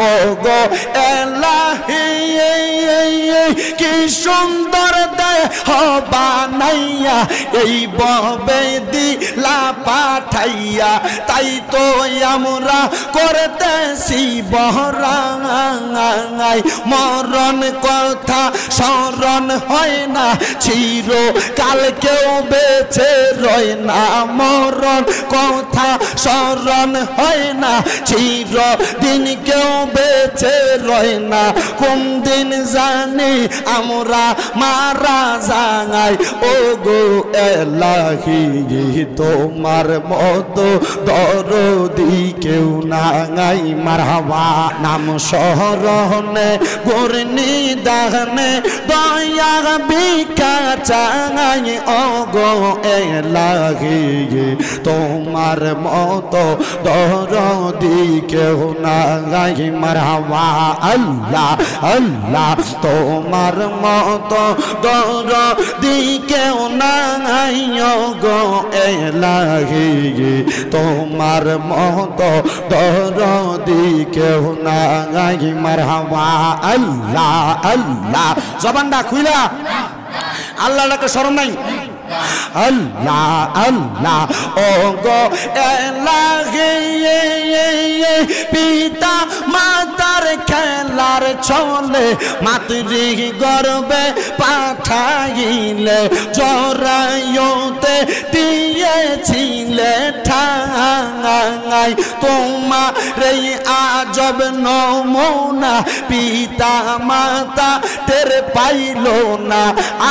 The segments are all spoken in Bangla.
ও গো এলাহি কি সুন্দর দেহ বানাইয়া এই ববে দিলা পাঠাইয়া তাই তো আমরা করতেছি বহরাঙাই মরণ কথা স্মরণ হয় না চিরকাল কেউ বেঁচে রয় না মরণ কথা স্মরণ হয় না চিরদিন কেউ বেঁচে রয় না কোন দিন জানি আমরা মারা যাই ও গো এলাহি তোমার মতো দরদি কেউ নাই মারহাবা নাম শরণে গুরনি দাহনে দয়া ভিক্ষা চাই ও গো এলাহি তোমার মতো দরদি কেউ নাই মারহাবা আল্লাহ আল্লাহ তোমার মতো দরদি কেউ নাই গো এলাহি তোমার মতো দরদি কেউ নাই মারহাবা আল্লাহ আল্লাহ জবানটা খুইলা আল্লাহকে শরম নাই আল্লাহ আল্লাহ ও গো এলাহি পিতা মাতার খেলার চলে মাতৃ গর্বে পাঠাইলে জরায়ুতে দিয়েছিলে ঠাঙাই তোমার এই আজব নমুনা পিতা মাতা টের পাইল না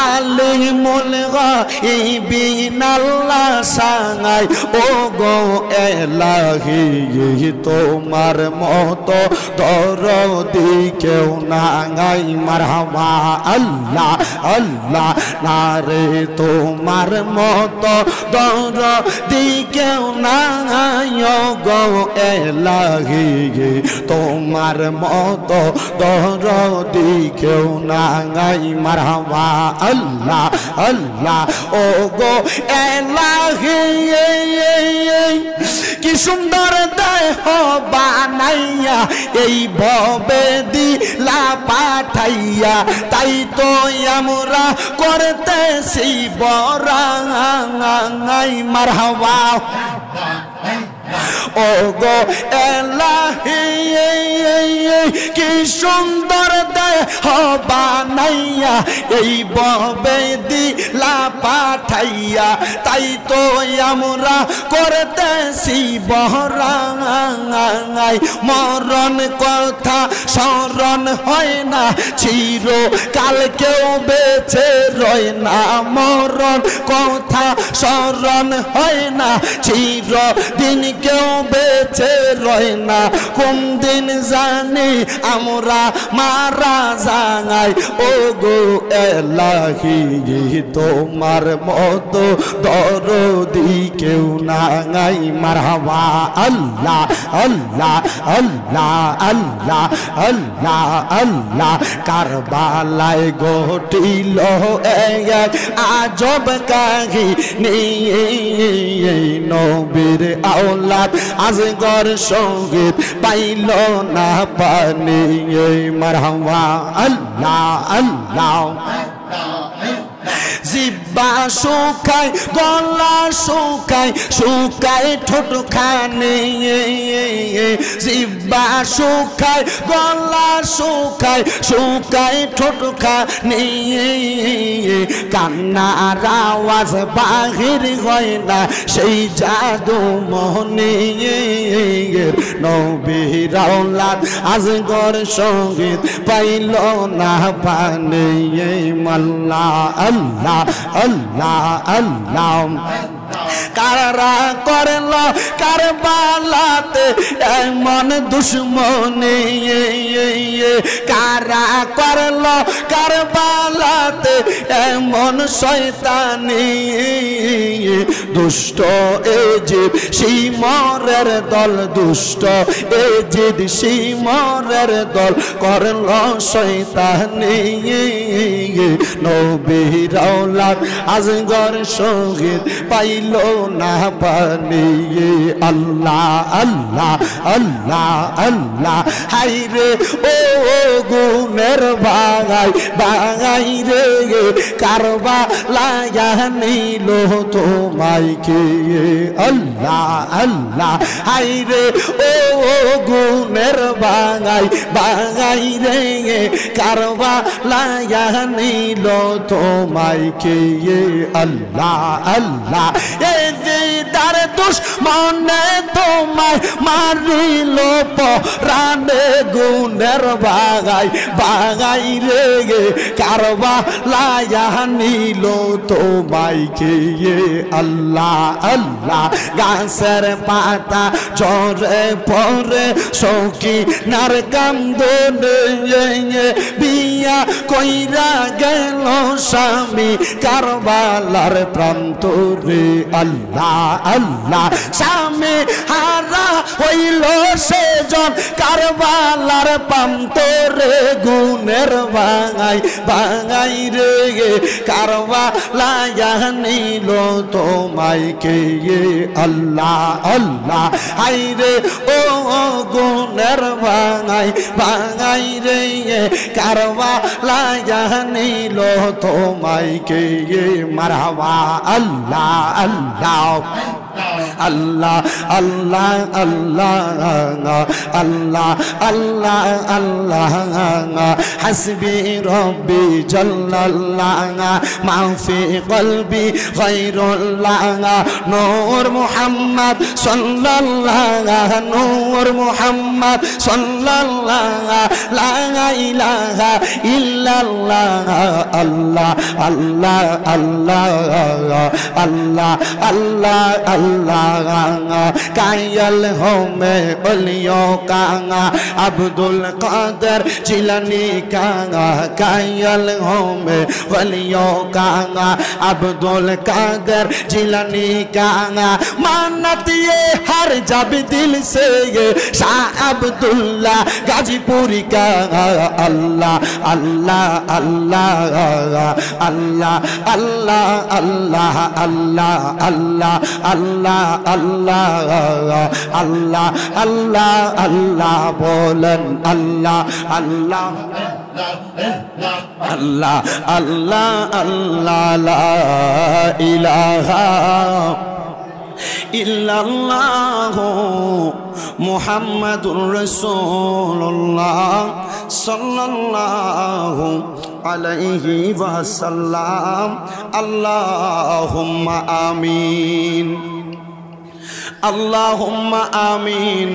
আলিমুল গায়বিন আল্লাহ সাঙাই ও গো এলাহি তোমার মতো দরদি কেউ নাই মারহাবা আল্লাহ আল্লাহ নারে তোমার মতো দরদি কেউ নাই গো এলাহি তোমার মতো দরদি কেউ নাই মারহাবা আল্লাহ আল্লাহ ও গো এলাহি কি সুন্দর দেহ বানাইয়া এই ভবে দিলা পাঠাইয়া তাই তো আমরা করতেছি বরাঙাই মারহাবা ও গো এলাহি কি সুন্দর দেহ বানাইয়া এই ববে দিলা পাঠাইয়া তাই তো আমরা করতেছি বহরাঙাই মরণ কথা স্মরণ হয় না চিরকাল কেউ বেঁচে রয় না মরণ কথা স্মরণ হয় না চিরদিন কেউ বেঁচে রয় না কোন দিন জানি আমরা মারা যাই ও গো এলাহি তোমার মতো দরদি কেউ নাই মারহাবা আল্লাহ আল্লাহ আল্লাহ আল্লাহ আল্লাহ আল্লাহ কারবালায় ঘটিল এক আজব কাহিনী নবীর আওলাদ আজগর সঙ্গীত পাইল না পানি মারহাবা আল্লাহ আল্লাহ জিব্বা শুকায় গলা শুকায় শুকায় ঠোঁট খানে জিব্বা শুকায় গলা শুকায় শুকায় ঠোঁট খানে কান্নার আওয়াজ বাহির হয় না সেই জাদু মোহনে নবীর আওলাদ আজগর সঙ্গীত পাইল না পানি মাল্লা আল্লাহ আল্লাহ আল্লাহ কারা করল কারবালাতে এমন দুশ্মনী কারা করল কারবালাতে এমন শয়তানি দুষ্ট এজিদ শিমরের দল দুষ্ট এজিদ শিমরের দল করল শয়তানি নবীর আওলাদ আজগর শহীদ পাইল না পানি আল্লাহ আল্লাহ আল্লাহ আল্লাহ হায়রে ও গুনের বাগাই বাগাই রে কারবালায় নিল তোমায় কে আল্লাহ আল্লাহ হায়রে ও গুনের বাগাই বাগাই রে কারবালায় নিল তোমায় কে আল্লাহ আল্লাহ এই দিদার দুশমনে তোমায় মারিল পরানে গুনের বাগাই বাগাই রে কারবালায় নিল তোমায় কে আল্লাহ আল্লাহ গাছের পাতা ঝরে পরে সৌকি নার কান্দনে বিয়া কইরা গেল স্বামী কারবালার প্রান্তরে আল্লাহ আল্লাহ স্বামী হারা হইল সেজন কারবালার প্রান্তরে গুনের বাঙাই বাঙাই রে কারবালায় নিল তোমায় কে আল্লাহ আল্লাহ হায়রে ও গুনের বাঙাই বাঙাই রে কারবালায় নিল তোমায় কে মারহাবা আল্লাহ আল্লাহ আল্লাহ আল্লাহ আল্লাহ আল্লাহ আল্লাহ আল্লাহ হাসবি রব্বি জাল্লাল্লাহ মাফি কলবি গায়রুল্লাহ নূর মুহাম্মদ সাল্লাল্লাহ নূর মুহাম্মদ সাল্লাল্লাহ লা ইলাহা ইল্লাল্লাহ আল্লাহ আল্লাহ আল্লাহ আল্লাহ আল্লাহ আল্লাহ কায়াল হোমে বলিও কাঙা আব্দুল কাদের জিলানি কাঙা কায়াল হোমে বলিও কাঙা আব্দুল কাদের জিলানি কাঙা मानत ये हर जब दिल से ये शाह अब्दुल्ला गाजीपुरी का अल्लाह अल्लाह अल्लाह अल्लाह अल्लाह अल्लाह अल्लाह अल्लाह अल्लाह अल्लाह अल्लाह अल्लाह अल्लाह बोलन अल्लाह अल्लाह अल्लाह अल्लाह अल्लाह ला इलाहा इल्लल्लाहु मुहम्मदुर रसूलुल्लाह सल्लल्लाहु अलैहि वसल्लम अल्लाहुम्मा आमीन अल्लाहुम्मा आमीन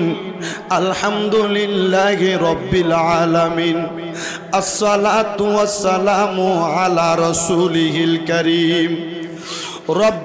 अल्हम्दुलिल्लाहि रब्बिल आलमीन अस्सलातु वस्सलामु अला रसूलिहिल करीम रब